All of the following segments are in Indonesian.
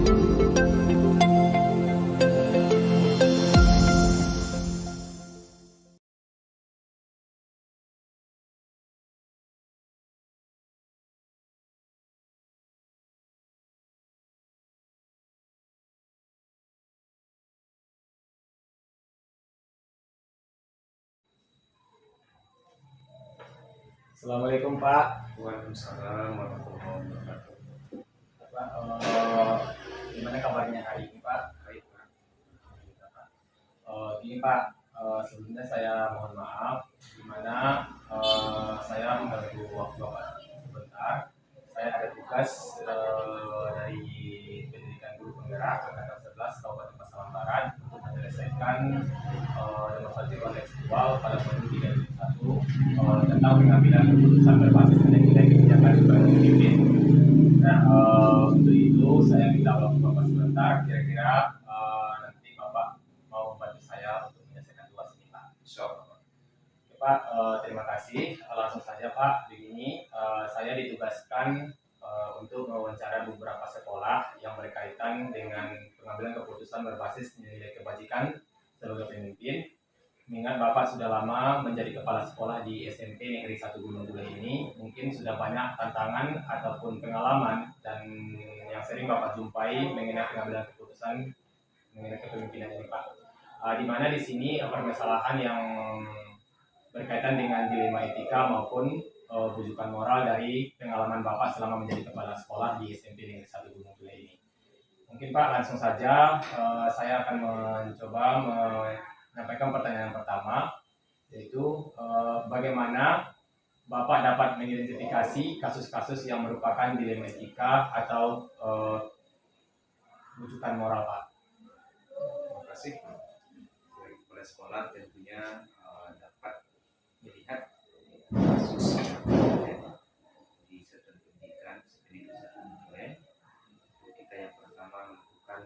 Assalamualaikum Pak. Waalaikumsalam warahmatullahi wabarakatuh. Pak, gimana kabarnya hari ini Pak? Baik, Pak. Gini Pak, sebelumnya saya mohon maaf, di mana saya mengganggu waktu Bapak sebentar. Saya ada tugas dari Pendidikan Guru Penggerak Angkatan 11 Kabupaten Pasaman Barat untuk menyelesaikan demonstrasi kontekstual pada poin 3.1 tentang pengambilan keputusan berbasis nilai-nilai kebijakan sebagai pemimpin. Nah, untuk itu saya minta waktu Bapak sebentar, kira-kira nanti Bapak mau membantu saya untuk menyelesaikan tugas ini, Pak. Insyaallah. Oke, Pak, terima kasih. Langsung saja, Pak. Begini, saya ditugaskan untuk mewawancara beberapa sekolah yang berkaitan dengan pengambilan keputusan berbasis nilai kebajikan sebagai pemimpin. Mengingat Bapak sudah lama menjadi kepala sekolah di SMP Negeri 1 Gunung Gulai ini, mungkin sudah banyak tantangan ataupun pengalaman dan yang sering Bapak jumpai mengenai pengambilan keputusan mengenai kepemimpinan ini, Pak. Di mana di sini permasalahan yang berkaitan dengan dilema etika maupun bujukan moral dari pengalaman Bapak selama menjadi kepala sekolah di SMP Negeri 1 Gunung Gulai ini. Mungkin Pak langsung saja saya akan mencoba menyampaikan pertanyaan pertama, yaitu bagaimana Bapak dapat mengidentifikasi kasus-kasus yang merupakan dilema etika atau bujukan moral, Pak? Terima kasih. Sebagai kepala sekolah tentunya dapat melihat kasus yang ada di satuan pendidikan seperti di satuan pendidikan. Kita yang pertama melakukan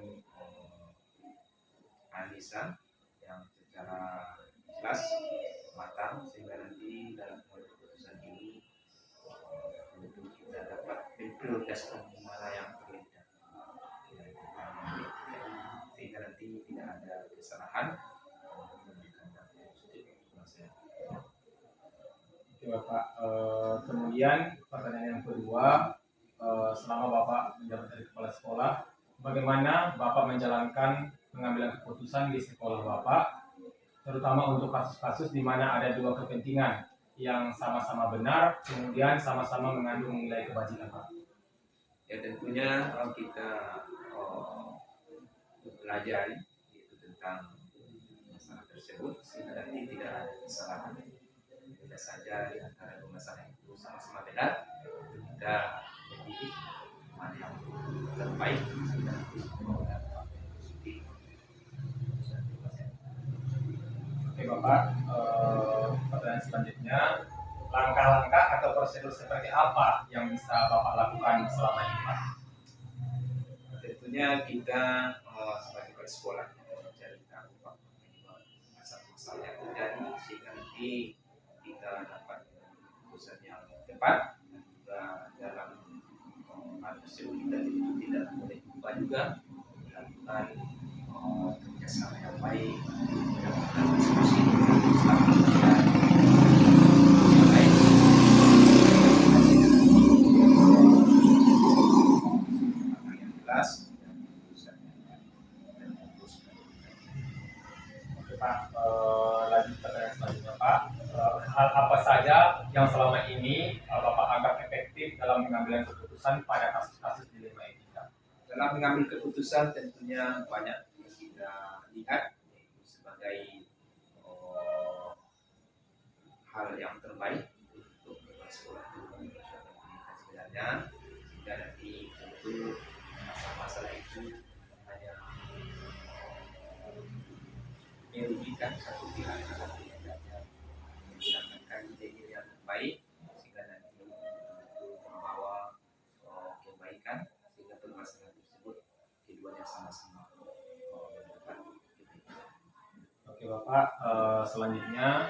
analisa yang secara jelas matang sehingga nanti dalam keputusan ini tentu kita dapat memprioritaskan mana yang terlibat sehingga nanti tidak ada kesalahan memberikan dampak positif untuk masyarakat. Oke Bapak, kemudian pertanyaan yang kedua, selama Bapak menjabat dari kepala sekolah, bagaimana Bapak menjalankan pengambilan keputusan di sekolah Bapak, terutama untuk kasus-kasus di mana ada dua kepentingan yang sama-sama benar, kemudian sama-sama mengandung nilai kebajikan, Pak? Ya tentunya kita mempelajari yaitu tentang masalah tersebut sehingga nanti tidak ada kesalahan. Tidak saja di antara dua masalah itu sama-sama benar, kita memilih mana yang terbaik sehingga nanti semua dampak positif. Oke Bapak, pertanyaan selanjutnya, langkah-langkah atau prosedur seperti apa yang bisa Bapak lakukan selama ini, Pak? Tentunya kita sebagai kepala sekolah kita mencari tahu masalah-masalah yang terjadi sehingga nanti kita dapat keputusan yang tepat dan juga dalam hal tersebut kita tidak boleh lupa juga melakukan kerjasama yang baik, melakukan diskusi sama dengan yang lain. Yang jelas Pak, lanjut pertanyaan selanjutnya Pak. Hal apa saja yang selama ini Bapak anggap efektif dalam pengambilan keputusan pada kasus-kasus dilema etika? dalam mengambil keputusan tentunya banyak yang kita lihat yaitu sebagai hal yang terbaik untuk kepala sekolah pendidikan sebenarnya sehingga nanti tentu masalah-masalah itu hanya merugikan satu pihak atau tidaknya mendapatkan ide yang baik sehingga nanti membawa kebaikan sehingga permasalahan tersebut keduanya sama-sama mendapat kebaikan. Oke Bapak, selanjutnya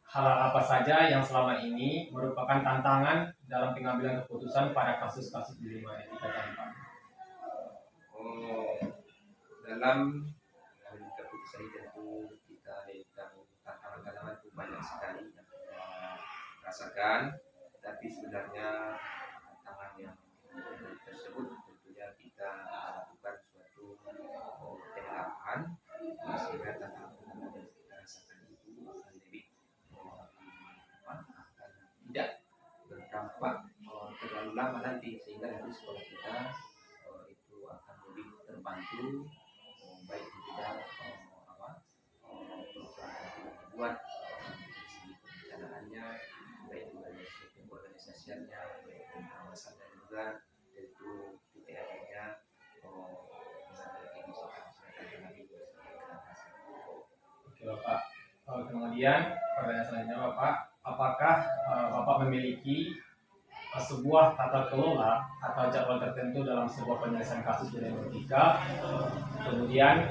hal apa saja yang selama ini merupakan tantangan dalam pengambilan keputusan pada kasus-kasus dilema etika tadi, Pak? dalam mengambil keputusan ini tentu kita lihat tantangan-tantangan itu banyak sekali yang kita rasakan, tapi sebenarnya tantangan yang tersebut tentunya kita lakukan suatu penerapan sehingga tantangan-tantangan yang kita rasakan itu akan lebih akan tidak berdampak terlalu lama nanti, sehingga nanti sekolah kita itu akan lebih terbantu baik di bidang program yang dibuat dari segi perencanaannya, baik dari segi organisasiannya, baik dari pengawasannya juga, tentu titik akhirnya memiliki Oke Bapak. Kemudian pertanyaan selanjutnya Bapak, apakah Bapak memiliki sebuah tata kelola atau jadwal tertentu dalam sebuah penyelesaian kasus genetika? Kemudian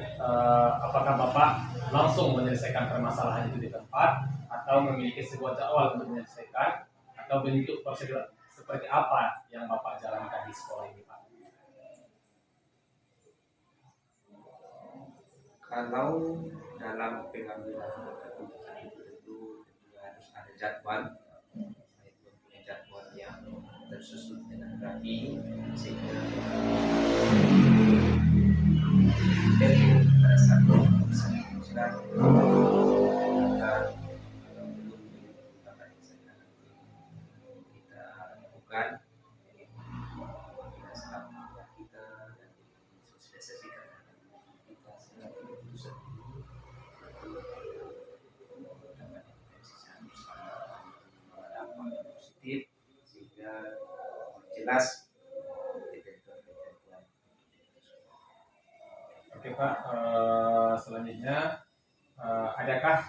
apakah Bapak langsung menyelesaikan permasalahan itu di tempat atau memiliki sebuah jadwal untuk menyelesaikan, atau bentuk prosedur seperti apa yang Bapak jalankan di sekolah ini Pak? Kalau dalam pengambilan keputusan itu tentu harus ada jadwal, mempunyai jadwal yang tersusun dengan rapi sehingga pada saat keputusan diputuskan kita belum menggunakan kita lakukan kita dan sosialisasikan kita sehingga keputusan ini dapat direalisasikan bersama dampak yang positif sehingga jelas ketentuan. Oke Pak, selanjutnya adakah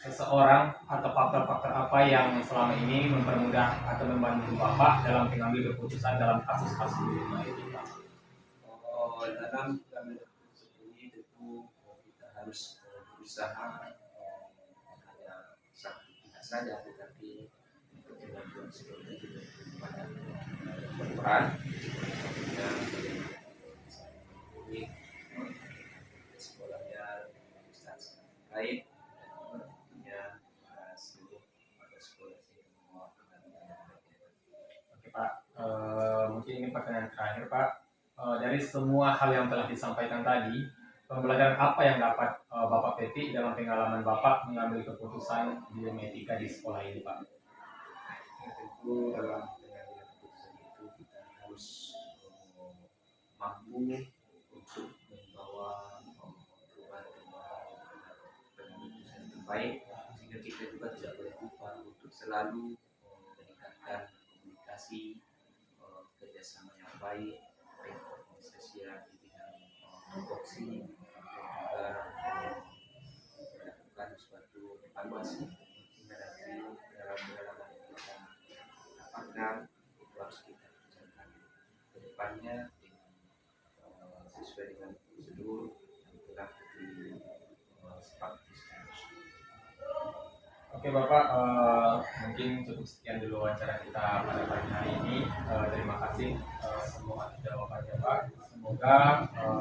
seseorang atau faktor-faktor apa yang selama ini mempermudah atau membantu Bapak dalam mengambil keputusan dalam kasus-kasus ini Pak? Dalam mengambil keputusan ini tentu kita harus berusaha hanya satu pihak saja, tetapi pertimbangan seperti itu banyak berperan dan sekolahnya instansi terkait dan tentunya seluruh sekolah semua. Oke Pak, mungkin ini pertanyaan terakhir Pak. Dari semua hal yang telah disampaikan tadi, pembelajaran apa yang dapat Bapak petik dalam pengalaman Bapak mengambil keputusan di genetika di sekolah ini Pak? Tentu dalam pengambilan keputusan itu kita harus mampu untuk membawa perubahan-perubahan keputusan yang terbaik, sehingga kita juga tidak boleh lupa untuk selalu meningkatkan komunikasi, kerjasama yang baik, baik organisasi di bidang tupoksi dan juga melakukan suatu evaluasi sehingga nanti dalam kita dapatkan itu harus kita kerjakan ke depannya dengan sesuai dengan prosedur yang telah disepakati. Oke Bapak, mungkin cukup sekian dulu wawancara kita pada pagi hari ini. Terima kasih semua atas jawabannya Pak. Semoga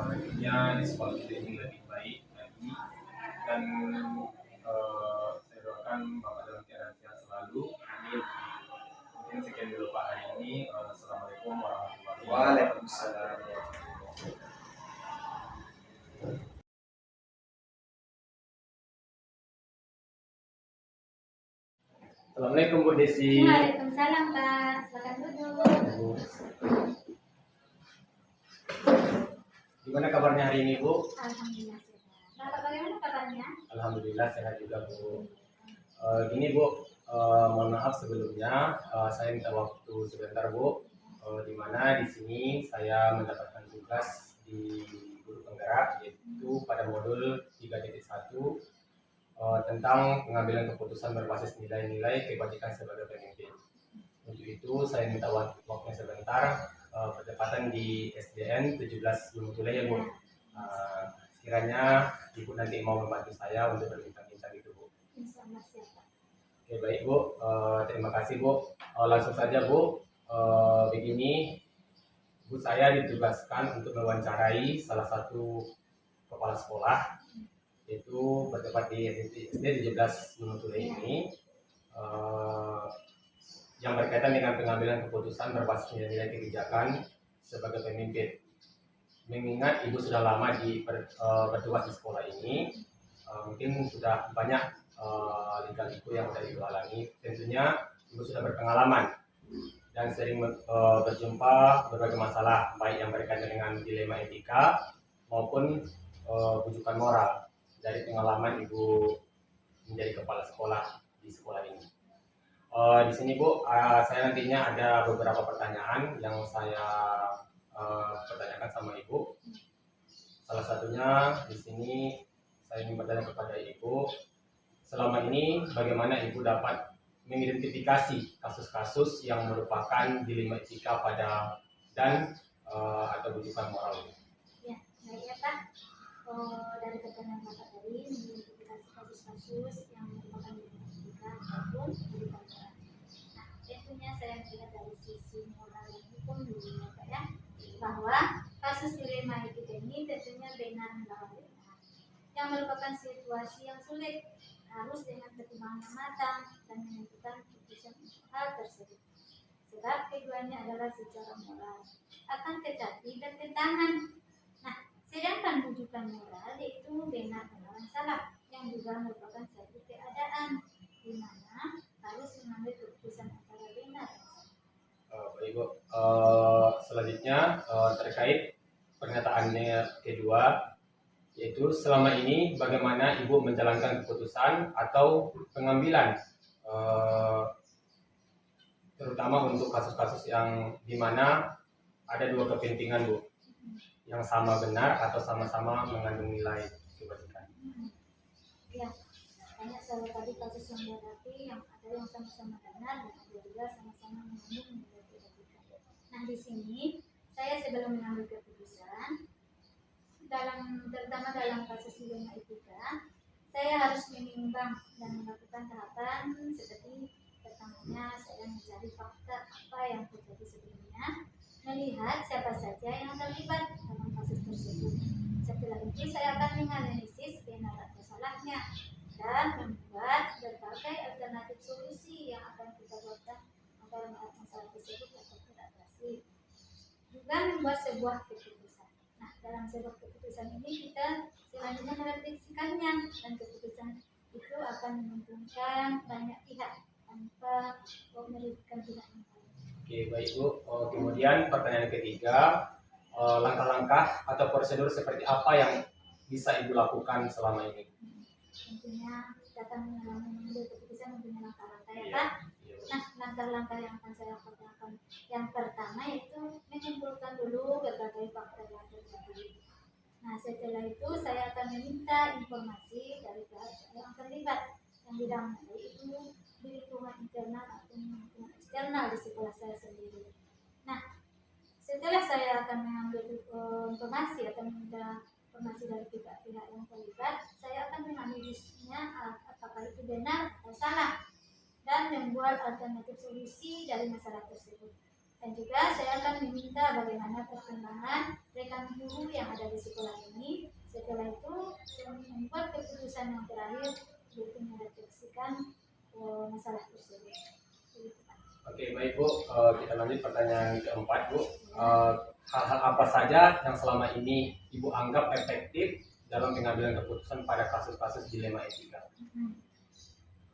nantinya di sekolah kita ini lebih baik lagi, dan saya doakan Bapak dalam keadaan sehat selalu. Amin. Mungkin sekian dulu Pak hari ini. Assalamualaikum warahmatullahi wabarakatuh. Waalaikumsalam. Assalamualaikum Bu Desi. Waalaikumsalam Pak, silakan duduk. Gimana kabarnya hari ini Bu? Alhamdulillah sehat. Bapak bagaimana kabarnya? Alhamdulillah sehat juga Bu. Gini Bu, mohon maaf sebelumnya, saya minta waktu sebentar Bu. Di mana di sini saya mendapatkan tugas di guru penggerak, yaitu pada modul 3.1 tentang pengambilan keputusan berbasis nilai-nilai kebajikan sebagai pemimpin. Untuk itu saya minta waktunya sebentar, bertepatan di SDN 17 Gunung Tule ya Bu. Sekiranya Ibu nanti mau membantu saya untuk berbincang-bincang itu Bu. Insyaallah siap. Oke baik Bu, terima kasih Bu. Langsung saja Bu, begini Bu, saya ditugaskan untuk mewawancarai salah satu kepala sekolah, itu bertempat di SD 17 Gunung ini, yang berkaitan dengan pengambilan keputusan berbasis nilai-nilai kebijakan sebagai pemimpin. Mengingat ibu sudah lama bertugas di sekolah ini, mungkin sudah banyak lika-liku yang sudah ibu alami. Tentunya ibu sudah berpengalaman dan sering berjumpa berbagai masalah, baik yang berkaitan dengan dilema etika maupun rujukan moral dari pengalaman ibu menjadi kepala sekolah di sekolah ini. Di sini Bu, saya nantinya ada beberapa pertanyaan yang saya pertanyakan sama Ibu. Salah satunya di sini saya ingin bertanya kepada Ibu, selama ini bagaimana Ibu dapat mengidentifikasi kasus-kasus yang merupakan dilema etika pada dan atau rujukan moral? Ya, baik ya Pak. Dari pertanyaan Bapak tadi, mengidentifikasi kasus-kasus yang merupakan dilema etika ataupun rujukan moral. Nah, tentunya saya melihat dari sisi moral dan hukum dulu ya Pak ya, bahwa kasus dilema etika ini tentunya benar melawan benar, yang merupakan situasi yang sulit, harus dengan pertimbangan yang matang dan menentukan keputusan untuk hal tersebut. Sebab keduanya adalah secara moral, akan tetapi bertentangan. Nah, sedangkan rujukan moral yaitu benar melawan salah, yang juga merupakan suatu keadaan di mana harus mengambil keputusan antara benar dan salah. Baik Bu, selanjutnya terkait pernyataannya kedua, yaitu selama ini bagaimana Ibu menjalankan keputusan atau pengambilan, terutama untuk kasus-kasus yang dimana ada dua kepentingan Bu, yang sama benar atau sama-sama mengandung nilai kebajikan. Ya, banyak sekali tadi kasus yang dihadapi, yang ada yang sama-sama benar dan ada juga sama-sama mengandung nilai kebajikan. Nah, di sini saya sebelum mengambil keputusan, terutama dalam kasus dilema etika, saya harus menimbang dan melakukan tahapan seperti pertamanya saya mencari fakta apa yang terjadi sebelumnya, melihat siapa saja yang terlibat dalam kasus tersebut. Setelah itu saya akan menganalisis benar atau salahnya dan membuat berbagai alternatif solusi yang akan kita buatkan agar masalah tersebut dapat teratasi. Juga membuat sebuah keputusan. Nah, dalam sebuah keputusan ini kita selanjutnya merefleksikannya, dan keputusan itu akan menguntungkan banyak pihak tanpa merugikan pihak yang lain. Oke, baik Bu. Kemudian pertanyaan ketiga, langkah-langkah atau prosedur seperti apa yang bisa Ibu lakukan selama ini? Tentunya kita akan mengambil keputusan mempunyai langkah-langkah ya Iya. Pak. Iya, Bu. Nah, langkah-langkah yang akan saya lakukan yang pertama yaitu mengumpulkan dulu berbagai fakta yang terjadi. Nah, setelah itu saya akan meminta informasi dari pihak yang terlibat yang didampingi itu di lingkungan internal atau lingkungan eksternal di sekolah saya sendiri. Nah, setelah saya akan mengambil informasi atau meminta informasi dari pihak-pihak yang terlibat, saya akan menganalisisnya apakah itu benar atau salah dan membuat alternatif solusi dari masalah tersebut. Dan juga saya akan meminta bagaimana perkembangan rekan guru yang ada di sekolah ini. Setelah itu saya membuat keputusan yang terakhir untuk merefleksikan masalah tersebut. Oke, baik Bu. Kita lanjut pertanyaan keempat Bu. Hal-hal apa saja yang selama ini Ibu anggap efektif dalam pengambilan keputusan pada kasus-kasus dilema etika?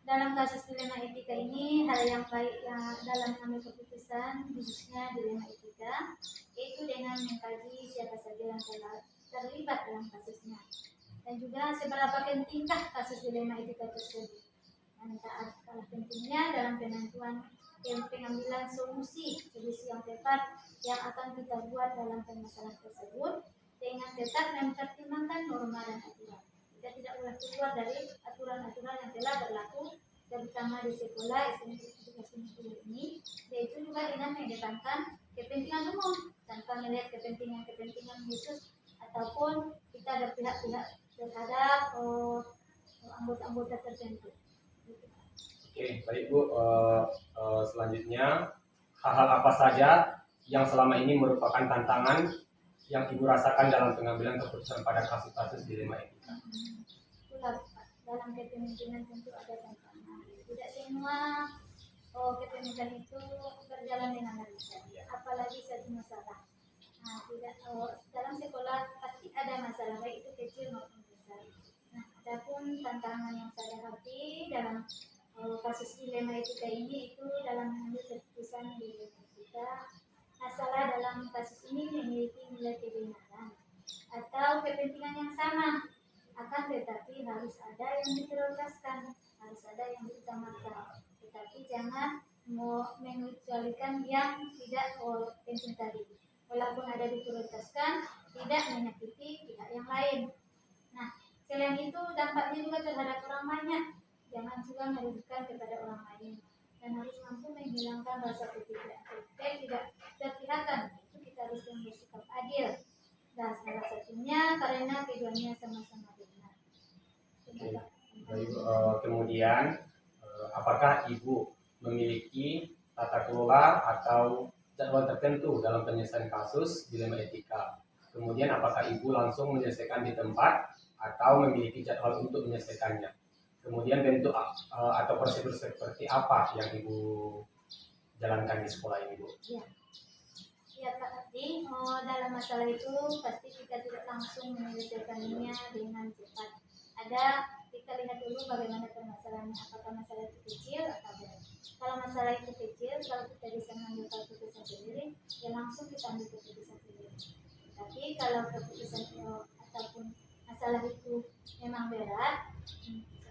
Dalam kasus dilema etika ini, hal yang baik yang dalam mengambil keputusan khususnya dilema etika yaitu dengan mengkaji siapa saja yang telah terlibat dalam kasusnya dan juga seberapa pentingkah kasus dilema etika tersebut, dan tak kalah pentingnya dalam penentuan pengambilan solusi yang tepat yang akan kita buat dalam permasalahan tersebut dengan tetap mempertimbangkan norma dan aturan. Kita tidak boleh keluar dari aturan-aturan yang telah berlaku, terutama di sekolah SMP ini, yaitu juga dengan mengedepankan kepentingan umum tanpa melihat kepentingan khusus ataupun kita berpihak-pihak terhadap anggota-anggota tertentu. Oke, baik Bu. Selanjutnya, hal-hal apa saja yang selama ini merupakan tantangan yang Ibu rasakan dalam pengambilan keputusan pada kasus-kasus dilema etika? Itulah Pak, dalam kepemimpinan tentu ada tantangan. Tidak semua kepemimpinan itu berjalan dengan lancar, apalagi satu masalah. Nah, tidak dalam sekolah pasti ada masalah baik itu kecil maupun besar. Nah, adapun tantangan yang saya hadapi dalam kasus dilema etika ini itu dalam mengambil keputusan dilema etika. Masalah dalam kasus ini memiliki nilai kebenaran atau kepentingan yang sama, akan tetapi harus ada yang diprioritaskan, harus ada yang diutamakan. Tetapi jangan mengecualikan yang tidak penting tadi. Walaupun ada diprioritaskan, tidak menyakiti pihak yang lain. Nah, selain itu dampaknya juga terhadap orang banyak. Jangan juga merugikan kepada orang lain dan harus mampu menghilangkan rasa ketidakberpihakan. Itu kita harus bersikap adil. Dan salah satunya karena keduanya sama-sama benar. Baik, kemudian apakah Ibu memiliki tata kelola atau jadwal tertentu dalam penyelesaian kasus dilema etika? Kemudian apakah Ibu langsung menyelesaikan di tempat atau memiliki jadwal untuk menyelesaikannya? Kemudian bentuk atau prosedur seperti apa yang Ibu jalankan di sekolah ini, Bu? Ya Pak Abdi, dalam masalah itu pasti kita tidak langsung menyelesaikannya dengan cepat. Kita lihat dulu bagaimana permasalahannya, apakah masalah itu kecil atau berat. Kalau masalah itu kecil, kalau kita bisa mengambil keputusan sendiri, ya langsung kita ambil keputusan sendiri. Tapi kalau keputusan ataupun masalah itu memang berat,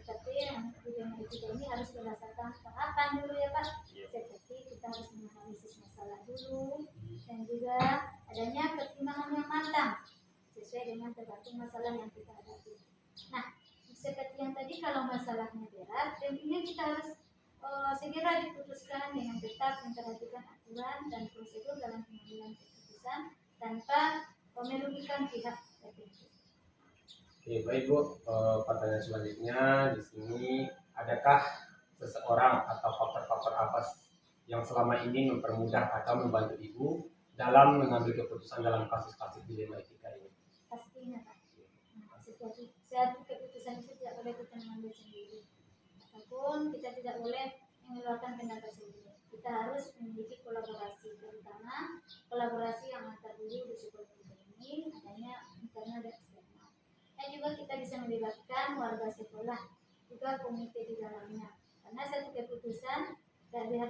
seperti yang dilema etika ini harus berdasarkan tahapan dulu ya Pak. Seperti kita harus menganalisis masalah dulu dan juga adanya pertimbangan yang matang sesuai dengan tergantung masalah yang kita hadapi. Nah, seperti yang tadi kalau masalahnya berat, tentunya kita harus segera diputuskan dengan tetap memperhatikan aturan dan prosedur dalam pengambilan keputusan tanpa merugikan pihak tertentu. Oke, baik Bu. Pertanyaan selanjutnya di sini, adakah seseorang atau faktor-faktor apa yang selama ini mempermudah atau membantu Ibu dalam mengambil keputusan dalam kasus-kasus dilema etika ini? Pastinya Pak. Satu keputusan itu tidak boleh kita mengambil sendiri, ataupun kita tidak boleh mengeluarkan pendapat sendiri. Kita harus memiliki kolaborasi, terutama kolaborasi yang antar guru di sekolah ini adanya internal dan eksternal. Dan juga kita bisa melibatkan warga sekolah, juga komite di dalamnya. Karena satu keputusan dari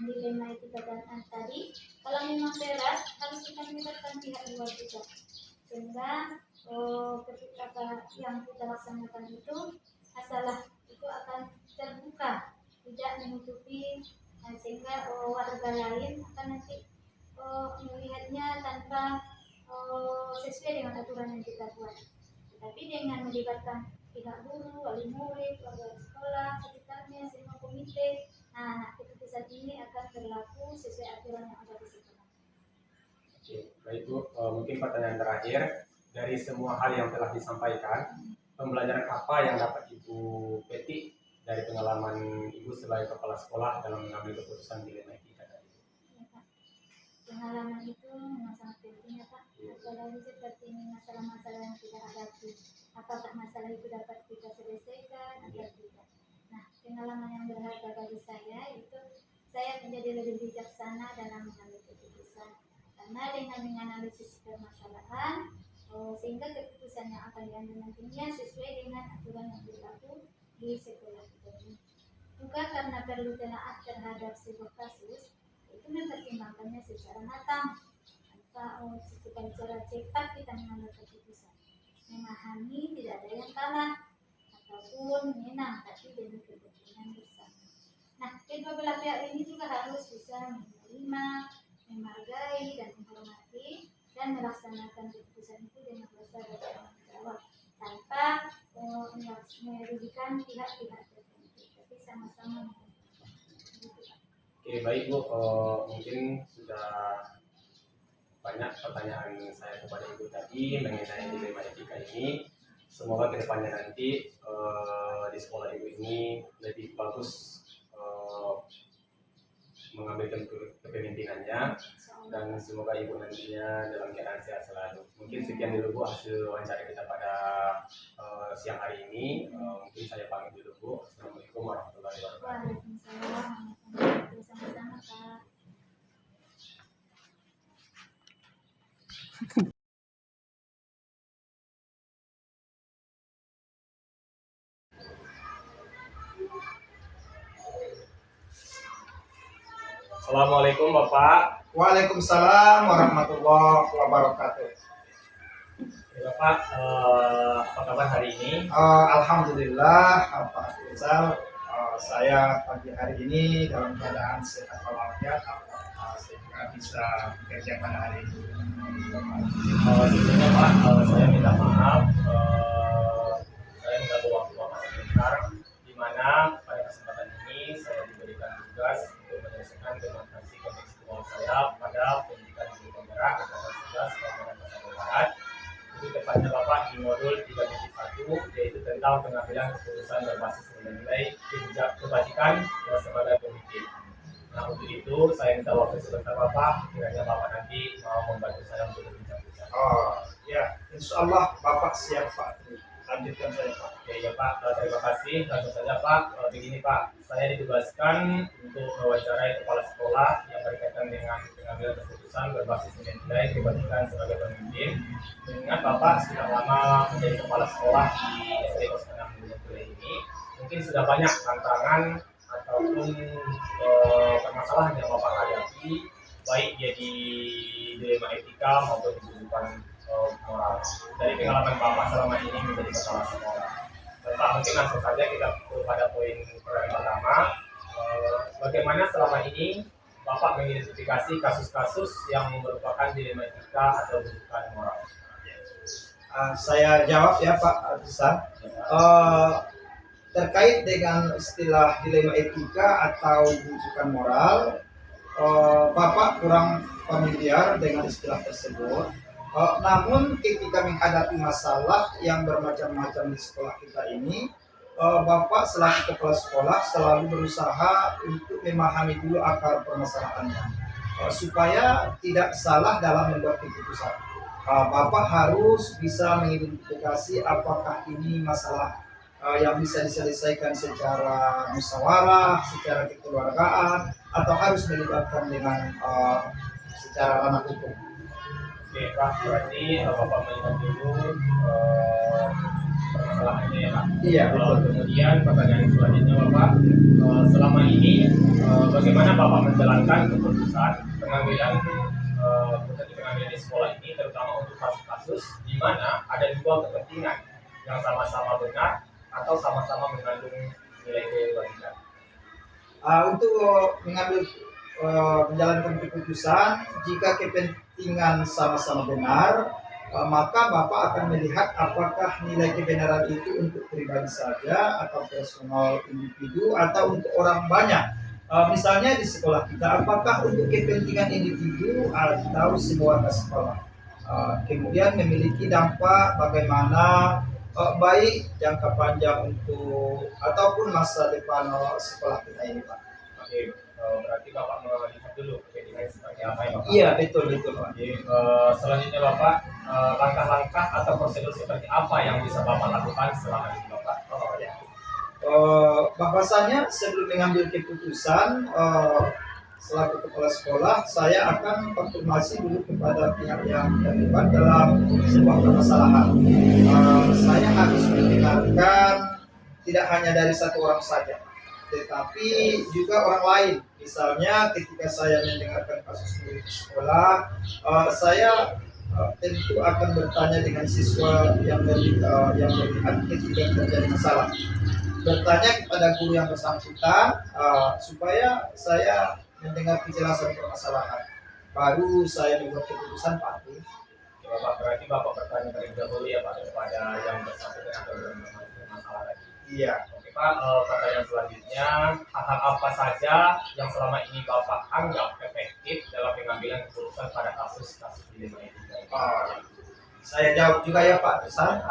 dilema etika dan tadi, kalau memang berat harus kita melibatkan pihak luar juga, sehingga ketika yang kita laksanakan itu masalah itu akan terbuka, tidak menutupi, sehingga warga lain akan nanti melihatnya tanpa sesuai dengan aturan yang kita buat. Tetapi dengan melibatkan pihak guru, wali murid, warga sekolah, sekitarnya, semua komite, nah keputusan ini akan berlaku sesuai aturan yang ada di sekolah. Oke, baik Bu. Mungkin pertanyaan terakhir, dari semua hal yang telah disampaikan, pembelajaran apa yang dapat Ibu petik dari pengalaman Ibu sebagai kepala sekolah dalam mengambil keputusan dilema etika tadi? Ya, Pak. Pengalaman itu memang sangat penting ya Pak. Apalagi seperti ini masalah-masalah yang kita hadapi. Apakah masalah itu dapat kita selesaikan atau tidak? Nah, pengalaman yang berharga bagi saya itu saya menjadi lebih bijaksana dalam mengambil keputusan. Karena dengan menganalisis permasalahan, sehingga keputusan yang akan diambil nantinya sesuai dengan aturan yang berlaku di sekolah kita ini. Bukan karena perlu tenaah terhadap sebuah kasus, itu mempertimbangkannya secara matang, tanpa secara cepat kita mengambil keputusan. Memahami tidak ada yang kalah, ataupun menang, tapi demi kepentingan bersama. Nah, kedua belah pihak ini juga harus bisa menerima, menghargai, dan menghormati, dan melaksanakan keputusan itu dengan rasa bertanggung jawab, tanpa merugikan pihak-pihak tertentu, tapi sama-sama menguntungkan. Oke, baik Bu. Mungkin sudah banyak pertanyaan saya kepada Ibu tadi mengenai dilema etika ini. Semoga kedepannya nanti di sekolah Ibu ini lebih bagus mengambil kepemimpinannya, dan semoga Ibu nantinya dalam keadaan sehat selalu. Mungkin sekian dulu Bu hasil wawancara kita pada siang hari ini. Mungkin saya pamit dulu Bu. Assalamualaikum warahmatullahi wabarakatuh. Waalaikumsalam warahmatullahi wabarakatuh. Sama-sama Kak. Assalamualaikum Bapak. Waalaikumsalam warahmatullahi wabarakatuh. Ya, Bapak, apa kabar hari ini? Alhamdulillah, Pak Rizal, saya pagi hari ini dalam keadaan sehat walafiat, sehingga bisa bekerja pada hari ini. Sebelumnya Pak, saya minta maaf, saya mengganggu waktu Bapak sebentar, di mana pada kesempatan ini saya diberikan tugas untuk menyelesaikan demonstrasi kontekstual saya pada pendidikan guru penggerak angkatan 11 Kabupaten Pasaman Barat. Itu tepatnya Bapak di modul 3.1, yaitu tentang pengambilan keputusan berbasis nilai kebajikan sebagai pemimpin. Nah, untuk itu saya minta waktu sebentar Bapak, kiranya Bapak nanti mau membantu saya untuk berbincang-bincang. Ya, insya Allah Bapak siap Pak. Lanjutkan saya Pak. Ya Pak, terima kasih. Langsung saja Pak. Begini Pak, saya ditugaskan untuk mewawancarai kepala sekolah yang berkaitan dengan pengambilan keputusan berbasis nilai kebajikan sebagai pemimpin. Mengingat Bapak sudah lama menjadi kepala sekolah di SD Kos 6 Gunung ini, mungkin sudah banyak tantangan ataupun permasalahan yang Bapak hadapi, baik dia di dilema etika maupun di kehidupan moral. Dari pengalaman Bapak selama ini menjadi kepala sekolah, Bapak, mungkin langsung saja kita pada poin pertama. Bagaimana selama ini Bapak mengidentifikasi kasus-kasus yang merupakan dilema etika atau kehidupan moral? Saya jawab ya Pak Rizal. Terkait dengan istilah dilema etika atau rujukan moral, Bapak kurang familiar dengan istilah tersebut. Namun ketika menghadapi masalah yang bermacam-macam di sekolah kita ini, Bapak selaku kepala sekolah selalu berusaha untuk memahami dulu akar permasalahannya, supaya tidak salah dalam membuat keputusan. Bapak harus bisa mengidentifikasi apakah ini masalah yang bisa diselesaikan secara musyawarah, secara kekeluargaan, atau harus melibatkan dengan secara ranah hukum. Oke Pak, berarti Bapak melihat dulu permasalahannya ya Pak. Iya, betul. Kemudian pertanyaan selanjutnya Bapak, selama ini bagaimana Bapak menjalankan keputusan pengambilan di sekolah ini, terutama untuk kasus-kasus di mana ada dua kepentingan yang sama-sama benar atau sama-sama mengandung nilai kebajikan? Untuk menjalankan keputusan, jika kepentingan sama-sama benar, maka Bapak akan melihat apakah nilai kebenaran itu untuk pribadi saja atau personal individu atau untuk orang banyak. Misalnya di sekolah kita, apakah untuk kepentingan individu atau semua warga sekolah. Kemudian memiliki dampak bagaimana baik jangka panjang untuk ataupun masa depan sekolah kita ini Pak. Oke, berarti Bapak melihat dulu kepentingan seperti apa ya Bapak? Iya, betul Pak. Jadi, selanjutnya Bapak, langkah-langkah atau prosedur seperti apa yang bisa Bapak lakukan selama ini Bapak? Bahwasannya sebelum mengambil keputusan selaku kepala sekolah, saya akan konfirmasi dulu kepada pihak yang terlibat dalam sebuah permasalahan. Saya harus mendengarkan tidak hanya dari satu orang saja, tetapi juga orang lain. Misalnya ketika saya mendengarkan kasus di sekolah, saya tentu akan bertanya dengan siswa yang melihat ketika terjadi masalah, bertanya kepada guru yang bersangkutan supaya saya mendengar kejelasan permasalahan, baru saya membuat keputusan Pak. Bapak, berarti Bapak bertanya terlebih dahulu ya Pak kepada yang bersangkutan atau bermasalah tadi. Iya. Oke Pak, pertanyaan selanjutnya, hal-hal apa saja yang selama ini Bapak anggap efektif dalam pengambilan keputusan pada kasus-kasus dilema etika? Saya jawab juga ya Pak Rizal.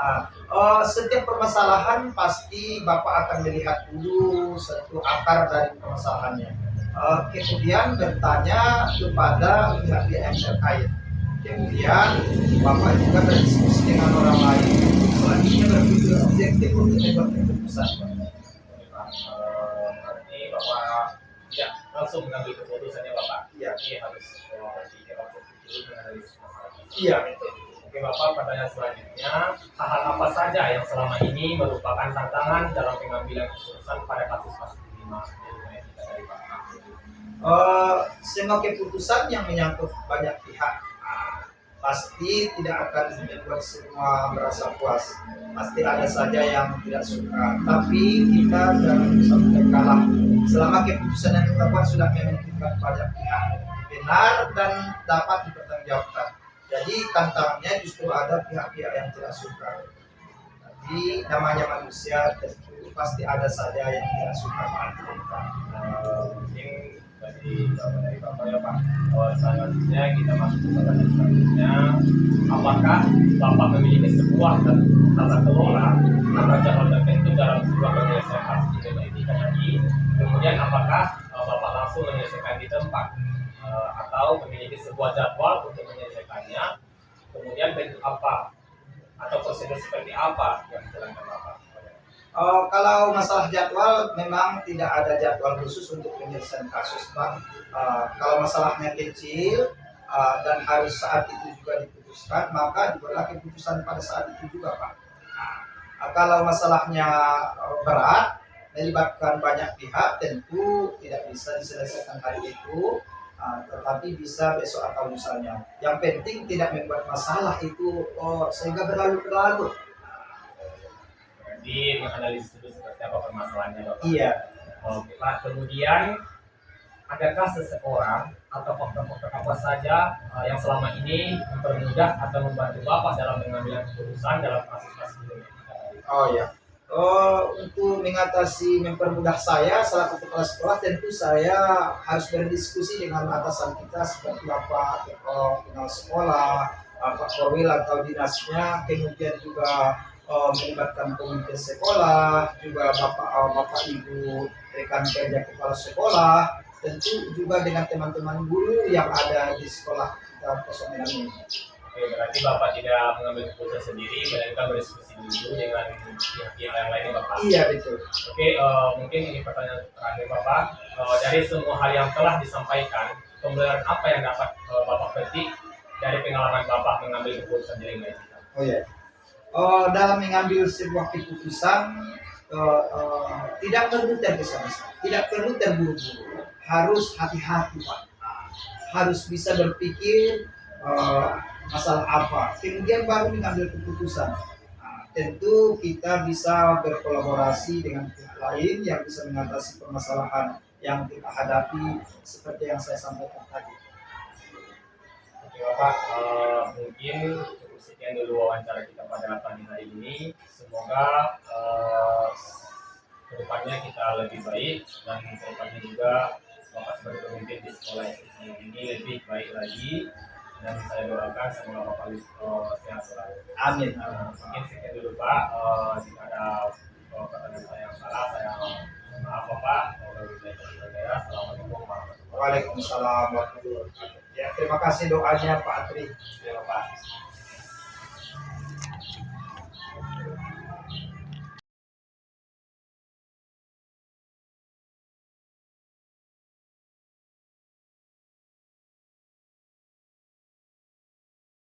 Setiap permasalahan pasti Bapak akan melihat dulu satu akar dari permasalahannya. Kemudian bertanya kepada pihak-pihak yang terkait. Kemudian Bapak juga berdiskusi dengan orang lain. Selanjutnya berpikir objektif untuk membuat keputusan. Berarti Bapak ya langsung mengambil keputusannya Bapak. Iya. Jadi harus berpikir objektif dulu menganalisis masalah. Iya, betul. Oke Bapak, pertanyaan selanjutnya, hal apa saja yang selama ini merupakan tantangan dalam pengambilan keputusan pada kasus-kasus lima dari Bapak? Semua keputusan yang menyangkut banyak pihak pasti tidak akan membuat semua merasa puas. Pasti ada saja yang tidak suka. Tapi kita jangan sampai kalah. Selama keputusan yang kita buat sudah menentukan banyak pihak benar dan dapat dipertanggungjawabkan. Jadi tantangannya justru ada pihak-pihak yang tidak suka. Tapi namanya manusia tentu pasti ada saja yang tidak suka. Mungkin dari Bapak ya Pak. Selanjutnya kita masuk ke pertanyaan selanjutnya. Apakah Bapak memiliki sebuah tata kelola atau jadwal tertentu dalam sebuah penyelesaian kasus di dalam etika tadi? Kemudian apakah Bapak langsung menyelesaikan di tempat atau memiliki sebuah jadwal untuk menyelesaikannya? Kemudian bentuk apa atau prosedur seperti apa yang dijalankan Bapak? Kalau masalah jadwal memang tidak ada jadwal khusus untuk penyelesaian kasus Pak. Kalau masalahnya kecil dan harus saat itu juga diputuskan, maka dibuatlah keputusan pada saat itu juga Pak. Kalau masalahnya berat, melibatkan banyak pihak, tentu tidak bisa diselesaikan hari itu, tetapi bisa besok atau lusanya. Yang penting tidak membuat masalah itu sehingga berlarut-larut. Jadi menganalisis dulu seperti apa permasalahannya Bapak. Iya. Oke Pak. Kemudian adakah seseorang atau faktor-faktor apa saja yang selama ini mempermudah atau membantu Bapak dalam mengambil keputusan dalam kasus-kasus ini? Oh ya. Untuk mengatasi mempermudah saya selaku kepala sekolah, tentu saya harus berdiskusi dengan atasan kita seperti Bapak Kepala Sekolah, Pak Korwil atau dinasnya, kemudian juga melibatkan komite sekolah, juga Bapak Ibu rekan kerja kepala sekolah, tentu juga dengan teman-teman guru yang ada di sekolah kita personel ini. Oke, berarti Bapak tidak mengambil keputusan sendiri, melainkan berdiskusi dulu dengan pihak-pihak yang lainnya Bapak. Iya betul. Oke, mungkin ini pertanyaan terakhir Bapak. Dari semua hal yang telah disampaikan, pembelajaran apa yang dapat Bapak petik dari pengalaman Bapak mengambil keputusan di lingkungan kita? Oh ya. Dalam mengambil sebuah keputusan tidak perlu tergesa-gesa, tidak perlu terburu-buru, harus hati-hati Pak, harus bisa berpikir masalah apa, kemudian baru mengambil keputusan. Tentu kita bisa berkolaborasi dengan pihak lain yang bisa mengatasi permasalahan yang kita hadapi seperti yang saya sampaikan tadi. Oke Bapak, mungkin cukup sekian dulu wawancara kita pada pagi hari ini. Semoga kedepannya kita lebih baik dan kedepannya juga Bapak sebagai pemimpin di sekolah ini lebih baik lagi. Dan saya doakan semoga Bapak sehat selalu. Amin. Mungkin sekian dulu Pak. Jika ada pertanyaan saya yang salah, saya maaf Bapak. Assalamualaikum warahmatullahi wabarakatuh. Waalaikumsalam warahmatullahi wabarakatuh. Ya, terima kasih doanya Pak Atri. Terima kasih.